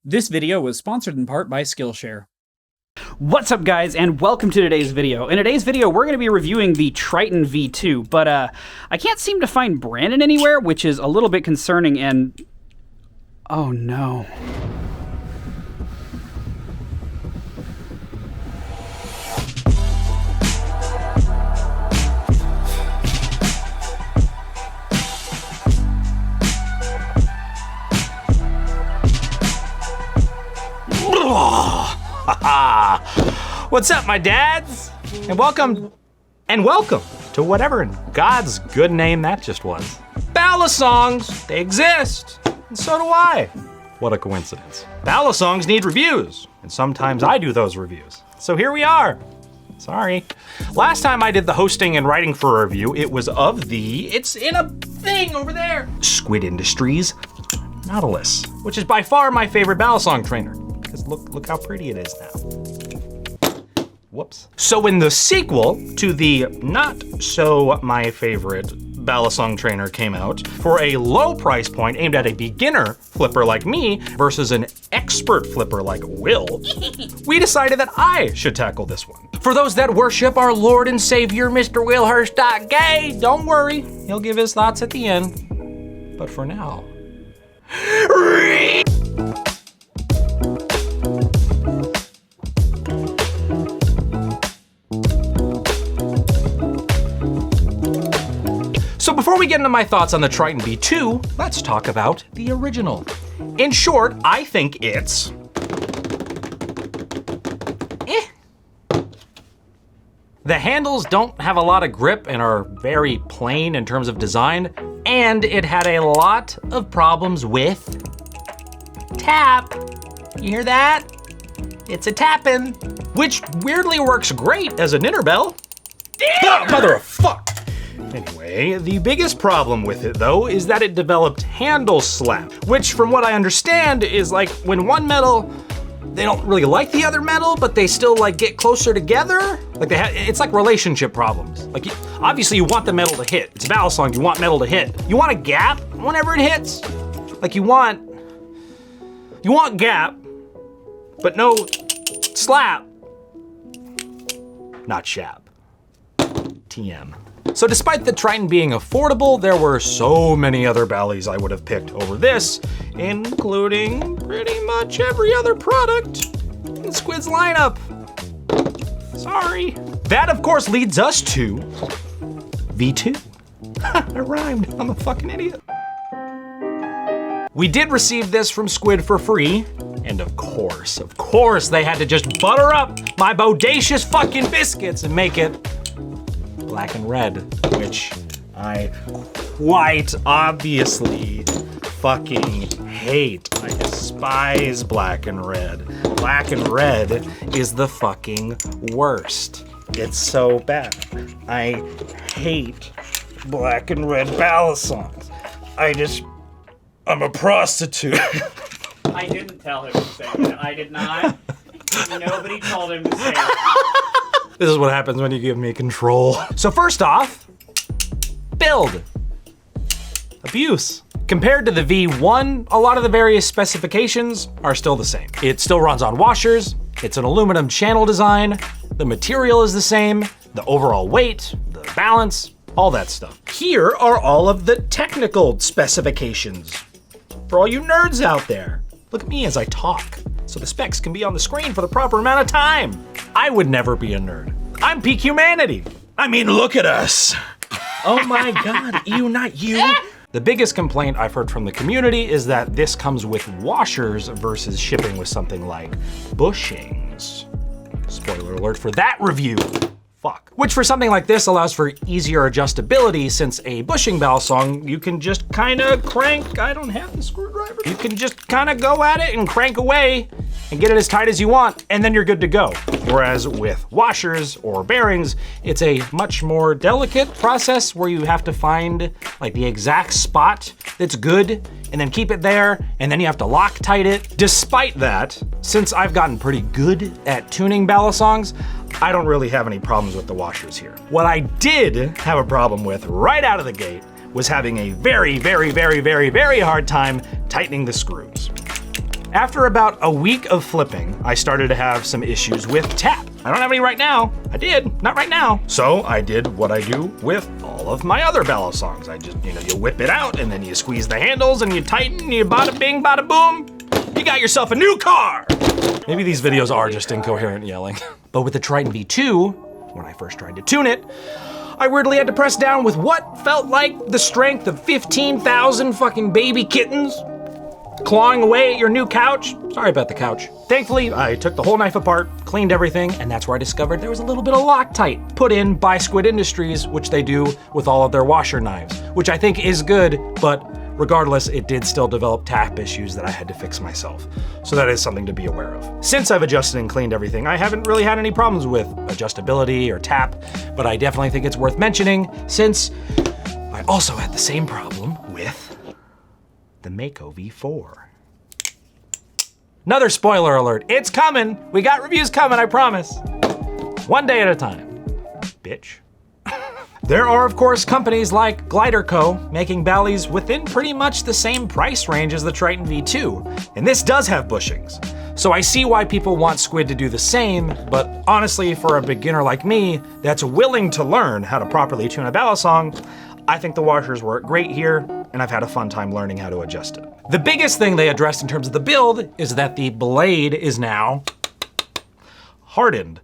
This video was sponsored in part by Skillshare. What's up, guys, and welcome to today's video. In today's video, we're going to be reviewing the Triton V2, but I can't seem to find Brandon anywhere, which is a little bit concerning, and oh no. What's up, my dads? And welcome to whatever in God's good name that just was. Balisongs, they exist, and so do I. What a coincidence. Balisongs need reviews, and sometimes I do those reviews. So here we are. Sorry. Last time I did the hosting and writing for a review, it was of it's in a thing over there, Squid Industries Nautilus, which is by far my favorite Balisong trainer. Because look how pretty it is now. Whoops. So when the sequel to the not so my favorite Balisong trainer came out, for a low price point aimed at a beginner flipper like me versus an expert flipper like Will, we decided that I should tackle this one. For those that worship our Lord and Savior, Mr. Will Hirsch, gay, don't worry, he'll give his thoughts at the end. But for now, so before we get into my thoughts on the Triton V2, let's talk about the original. In short, I think it's The handles don't have a lot of grip and are very plain in terms of design, and it had a lot of problems with tap. You hear that? It's a tappin', which weirdly works great as an interbell. Oh, mother of fuck! Anyway, the biggest problem with it though is that it developed handle slap, which from what I understand is like when one metal, they don't really like the other metal, but they still like get closer together. Like it's like relationship problems. Like obviously you want the metal to hit. It's a Balisong, you want metal to hit. You want a gap whenever it hits. Like you want gap, but no slap. Not shap. TM. So despite the Triton being affordable, there were so many other Balis I would have picked over this, including pretty much every other product in Squid's lineup. Sorry. That of course leads us to V2. I rhymed, I'm a fucking idiot. We did receive this from Squid for free, and of course they had to just butter up my bodacious fucking biscuits and make it black and red, which I quite obviously fucking hate. I despise black and red. Black and red is the fucking worst. It's so bad. I hate black and red Balisongs. I'm a prostitute. I didn't tell him to say that. I did not. Nobody told him to say that. This is what happens when you give me control. So first off, build. Abuse. Compared to the V1, a lot of the various specifications are still the same. It still runs on washers, it's an aluminum channel design, the material is the same, the overall weight, the balance, all that stuff. Here are all of the technical specifications for all you nerds out there. Look at me as I talk, so the specs can be on the screen for the proper amount of time. I would never be a nerd. I'm peak humanity. I mean, look at us. Oh my God, you, not you. The biggest complaint I've heard from the community is that this comes with washers versus shipping with something like bushings. Spoiler alert for that review. Fuck. Which for something like this allows for easier adjustability, since a bushing Balisong, you can just kinda crank, I don't have the screwdriver. You can just kinda go at it and crank away and get it as tight as you want, and then you're good to go. Whereas with washers or bearings, it's a much more delicate process where you have to find like the exact spot that's good and then keep it there, and then you have to Loctite it. Despite that, since I've gotten pretty good at tuning Balisongs, I don't really have any problems with the washers here. What I did have a problem with right out of the gate was having a very hard time tightening the screws. After about a week of flipping, I started to have some issues with tap. I don't have any right now. I did, not right now. So I did what I do with all of my other Balisongs. I just, you whip it out and then you squeeze the handles and you tighten, you bada bing, bada boom. You got yourself a new car. Maybe these videos are just incoherent yelling. But with the Triton V2, when I first tried to tune it, I weirdly had to press down with what felt like the strength of 15,000 fucking baby kittens clawing away at your new couch. Sorry about the couch. Thankfully, I took the whole knife apart, cleaned everything, and that's where I discovered there was a little bit of Loctite put in by Squid Industries, which they do with all of their washer knives, which I think is good, but regardless, it did still develop tap issues that I had to fix myself. So that is something to be aware of. Since I've adjusted and cleaned everything, I haven't really had any problems with adjustability or tap, but I definitely think it's worth mentioning since I also had the same problem with the Mako V4. Another spoiler alert, it's coming. We got reviews coming, I promise. One day at a time, bitch. There are, of course, companies like Glider Co. making Bally's within pretty much the same price range as the Triton V2, and this does have bushings. So I see why people want Squid to do the same, but honestly, for a beginner like me that's willing to learn how to properly tune a Balisong, I think the washers work great here, and I've had a fun time learning how to adjust it. The biggest thing they addressed in terms of the build is that the blade is now hardened.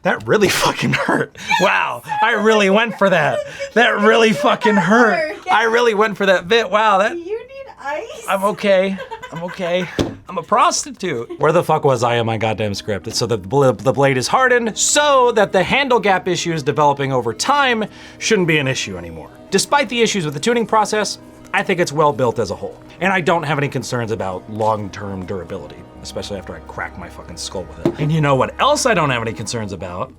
That really fucking hurt. Wow, I really went for that. That really fucking hurt. I really went for that bit. Wow, that. You need ice. I'm okay. I'm okay. I'm a prostitute. Where the fuck was I in my goddamn script? So the blade is hardened so that the handle gap issues developing over time shouldn't be an issue anymore. Despite the issues with the tuning process, I think it's well built as a whole. And I don't have any concerns about long-term durability, especially after I crack my fucking skull with it. And you know what else I don't have any concerns about?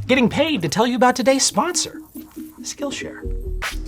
Getting paid to tell you about today's sponsor, Skillshare.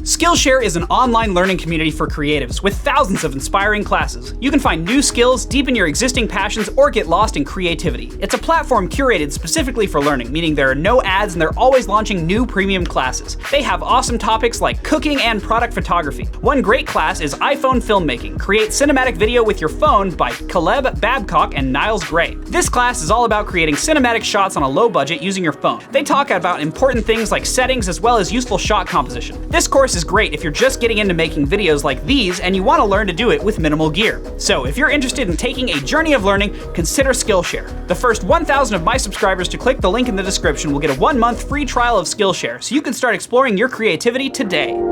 Skillshare is an online learning community for creatives with thousands of inspiring classes. You can find new skills, deepen your existing passions, or get lost in creativity. It's a platform curated specifically for learning, meaning there are no ads and they're always launching new premium classes. They have awesome topics like cooking and product photography. One great class is iPhone filmmaking. Create cinematic video with your phone by Caleb Babcock and Niles Gray. This class is all about creating cinematic shots on a low budget using your phone. They talk about important things like settings as well as useful shot composition. This course is great if you're just getting into making videos like these and you want to learn to do it with minimal gear. So if you're interested in taking a journey of learning, consider Skillshare. The first 1,000 of my subscribers to click the link in the description will get a 1-month free trial of Skillshare, so you can start exploring your creativity today.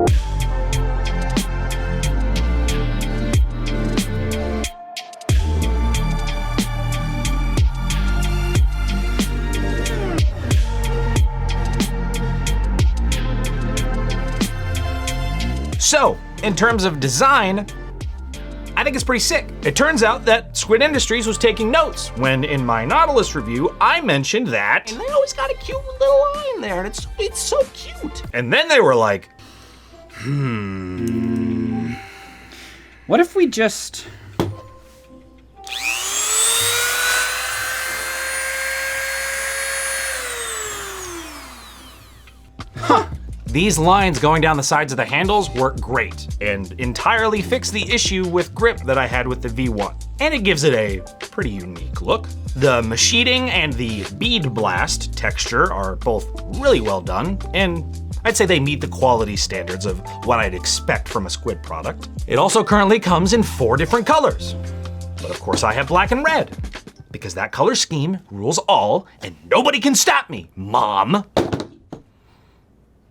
So, in terms of design, I think it's pretty sick. It turns out that Squid Industries was taking notes when in my Nautilus review, I mentioned that, and they always got a cute little line there, and it's so cute. And then they were like, What if we just... These lines going down the sides of the handles work great and entirely fix the issue with grip that I had with the V1. And it gives it a pretty unique look. The machining and the bead blast texture are both really well done, and I'd say they meet the quality standards of what I'd expect from a Squid product. It also currently comes in 4 different colors. But of course I have black and red, because that color scheme rules all and nobody can stop me, Mom.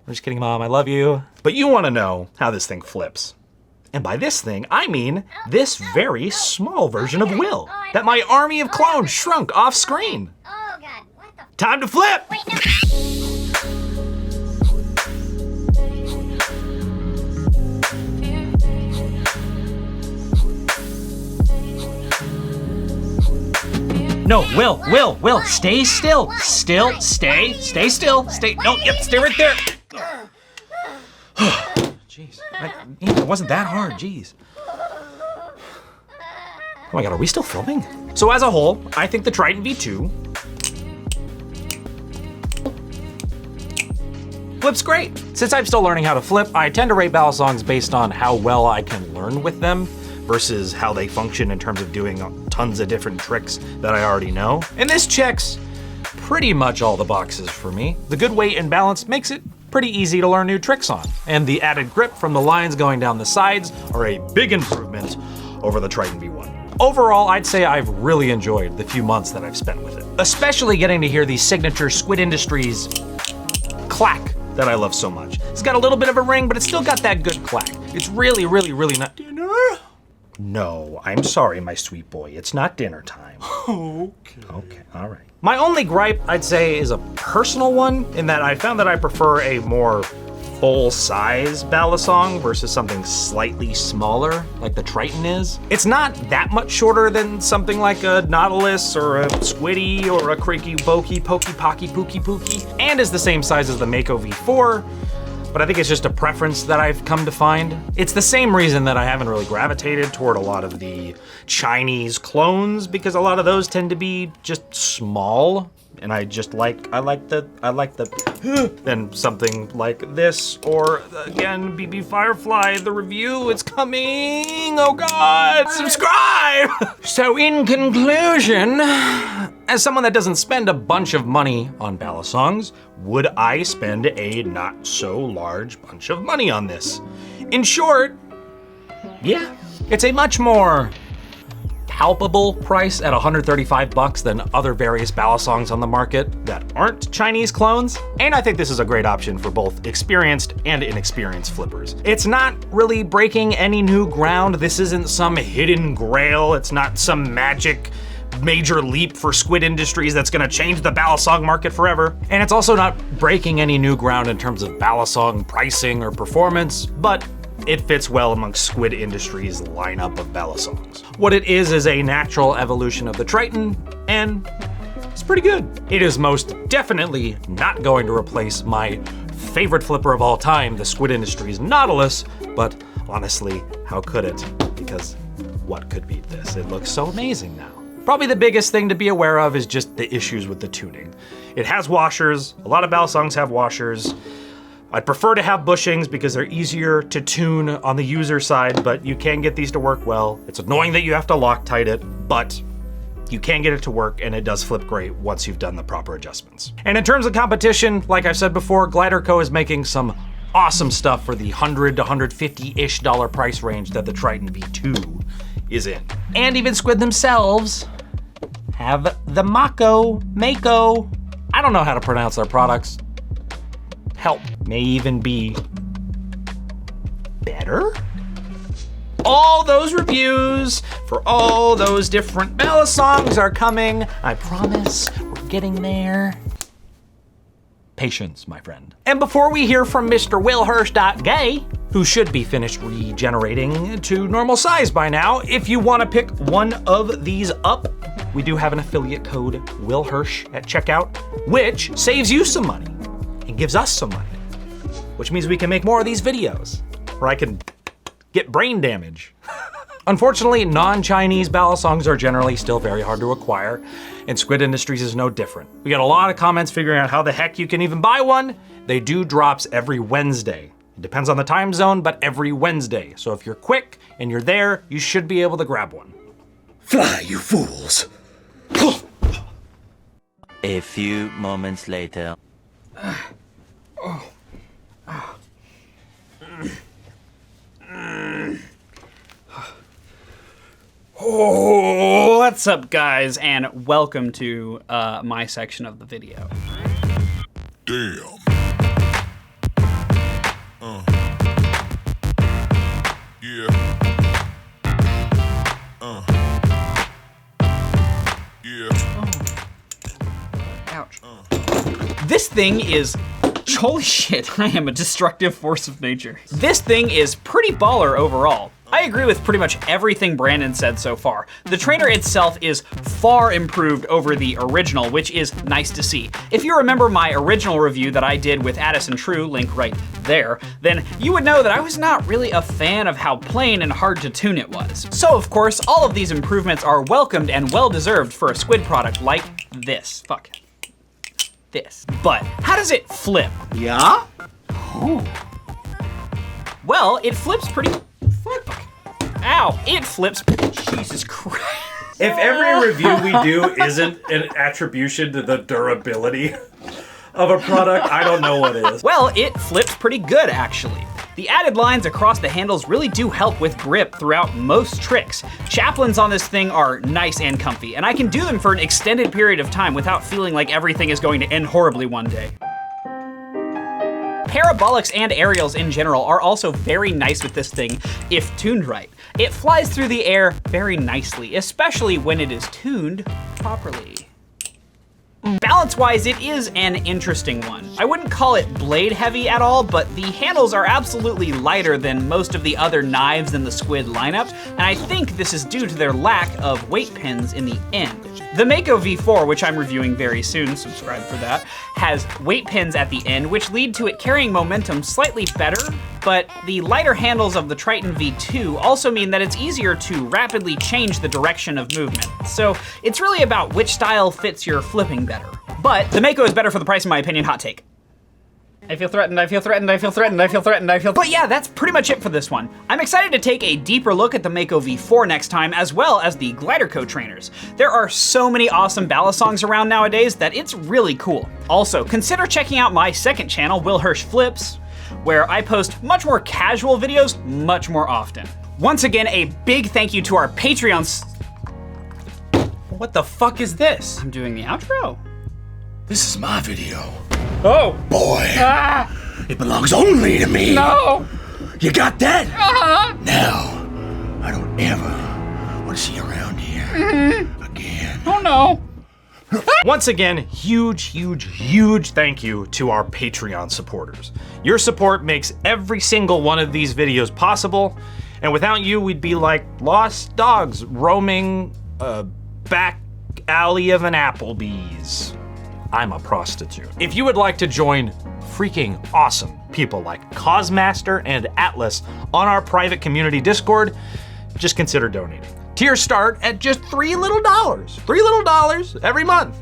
I'm just kidding, Mom, I love you. But you wanna know how this thing flips. And by this thing, I mean this very small version of Will that my army of clones shrunk off screen. Oh God, what the? Time to flip! Wait, No, Will, stay still. Stay still. No, yep, stay right there. Jeez, it wasn't that hard, jeez. Oh my God, are we still filming? So as a whole, I think the Triton V2 flips great. Since I'm still learning how to flip, I tend to rate Balisongs based on how well I can learn with them. versus how they function in terms of doing tons of different tricks that I already know. And this checks pretty much all the boxes for me. The good weight and balance makes it pretty easy to learn new tricks on. And the added grip from the lines going down the sides are a big improvement over the Triton V1. Overall, I'd say I've really enjoyed the few months that I've spent with it, especially getting to hear the signature Squid Industries clack that I love so much. It's got a little bit of a ring, but it's still got that good clack. It's really, really, really not dinner. No, I'm sorry, my sweet boy. It's not dinner time. Okay, all right. My only gripe, I'd say, is a personal one, in that I found that I prefer a more full-size Balisong versus something slightly smaller, like the Triton is. It's not that much shorter than something like a Nautilus or a Squiddy or a Creaky Bokey Pokey Pocky Pookie Pookie, and is the same size as the Mako V4, but I think it's just a preference that I've come to find. It's the same reason that I haven't really gravitated toward a lot of the Chinese clones, because a lot of those tend to be just small. And I like the then something like this, or again, BB Firefly, the review, it's coming, oh God, subscribe! So in conclusion, as someone that doesn't spend a bunch of money on Balisongs, would I spend a not so large bunch of money on this? In short, yeah, it's a much more palpable price at $135 than other various Balisongs on the market that aren't Chinese clones. And I think this is a great option for both experienced and inexperienced flippers. It's not really breaking any new ground. This isn't some hidden grail. It's not some magic major leap for Squid Industries that's gonna change the Balisong market forever. And it's also not breaking any new ground in terms of Balisong pricing or performance, but it fits well amongst Squid Industries' lineup of Balisongs. What it is a natural evolution of the Triton, and it's pretty good. It is most definitely not going to replace my favorite flipper of all time, the Squid Industries Nautilus, but honestly, how could it? Because what could beat this? It looks so amazing now. Probably the biggest thing to be aware of is just the issues with the tuning. It has washers, a lot of Balisongs have washers. I'd prefer to have bushings because they're easier to tune on the user side, but you can get these to work well. It's annoying that you have to Loctite it, but you can get it to work, and it does flip great once you've done the proper adjustments. And in terms of competition, like I've said before, Glider Co. is making some awesome stuff for the $100 to $150-ish price range that the Triton V2 is in. And even Squid themselves have the Mako, I don't know how to pronounce their products. Help, may even be better? All those reviews for all those different Balisongs are coming. I promise, we're getting there. Patience, my friend. And before we hear from Mr. Hirsch.gay, who should be finished regenerating to normal size by now, if you want to pick one of these up, we do have an affiliate code, WillHirsch, at checkout, which saves you some money and gives us some money, which means we can make more of these videos, or I can get brain damage. Unfortunately, non-Chinese Balisongs are generally still very hard to acquire, and Squid Industries is no different. We got a lot of comments figuring out how the heck you can even buy one. They do drops every Wednesday. It depends on the time zone, but every Wednesday. So if you're quick and you're there, you should be able to grab one. Fly, you fools! A few moments later. What's up, guys, and welcome to my section of the video. Damn. Yeah. Yeah. Ouch. This thing is, holy shit, I am a destructive force of nature. This thing is pretty baller overall. I agree with pretty much everything Brandon said so far. The trainer itself is far improved over the original, which is nice to see. If you remember my original review that I did with Addison True, link right there, then you would know that I was not really a fan of how plain and hard to tune it was. So of course, all of these improvements are welcomed and well-deserved for a Squid product like this. Fuck. This. But how does it flip? Yeah? Well, it flips pretty Ow, it flips. Jesus Christ. If every review we do isn't an attribution to the durability of a product, I don't know what is. Well, it flips pretty good, actually. The added lines across the handles really do help with grip throughout most tricks. Chaplains on this thing are nice and comfy, and I can do them for an extended period of time without feeling like everything is going to end horribly one day. Parabolics and aerials in general are also very nice with this thing if tuned right. It flies through the air very nicely, especially when it is tuned properly. Balance-wise, it is an interesting one. I wouldn't call it blade heavy at all, but the handles are absolutely lighter than most of the other knives in the Squid lineup, and I think this is due to their lack of weight pins in the end. The Mako V4, which I'm reviewing very soon, subscribe for that, has weight pins at the end, which lead to it carrying momentum slightly better, but the lighter handles of the Triton V2 also mean that it's easier to rapidly change the direction of movement. So it's really about which style fits your flipping better. But the Mako is better for the price in my opinion, hot take. I feel threatened, I feel threatened, I feel threatened, I feel threatened, I feel... But yeah, that's pretty much it for this one. I'm excited to take a deeper look at the Mako V4 next time, as well as the Glider co-trainers. There are so many awesome Balisongs around nowadays that it's really cool. Also, consider checking out my second channel, Hirsch Flips, where I post much more casual videos much more often. Once again, a big thank you to our Patreons. What the fuck is this? I'm doing the outro. This is my video. Oh! Boy, it belongs only to me. No! You got that? Now, I don't ever want to see you around here again. Oh no! Once again, huge thank you to our Patreon supporters. Your support makes every single one of these videos possible, and without you, we'd be like lost dogs roaming a back alley of an Applebee's. I'm a prostitute. If you would like to join freaking awesome people like Cosmaster and Atlas on our private community Discord, just consider donating. Tiers start at just $3 little every month.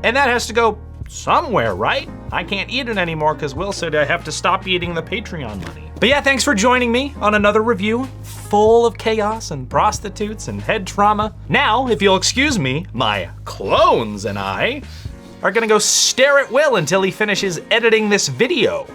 And that has to go somewhere, right? I can't eat it anymore because Will said I have to stop eating the Patreon money. But yeah, thanks for joining me on another review full of chaos and prostitutes and head trauma. Now, if you'll excuse me, my clones and I are gonna go stare at Will until he finishes editing this video.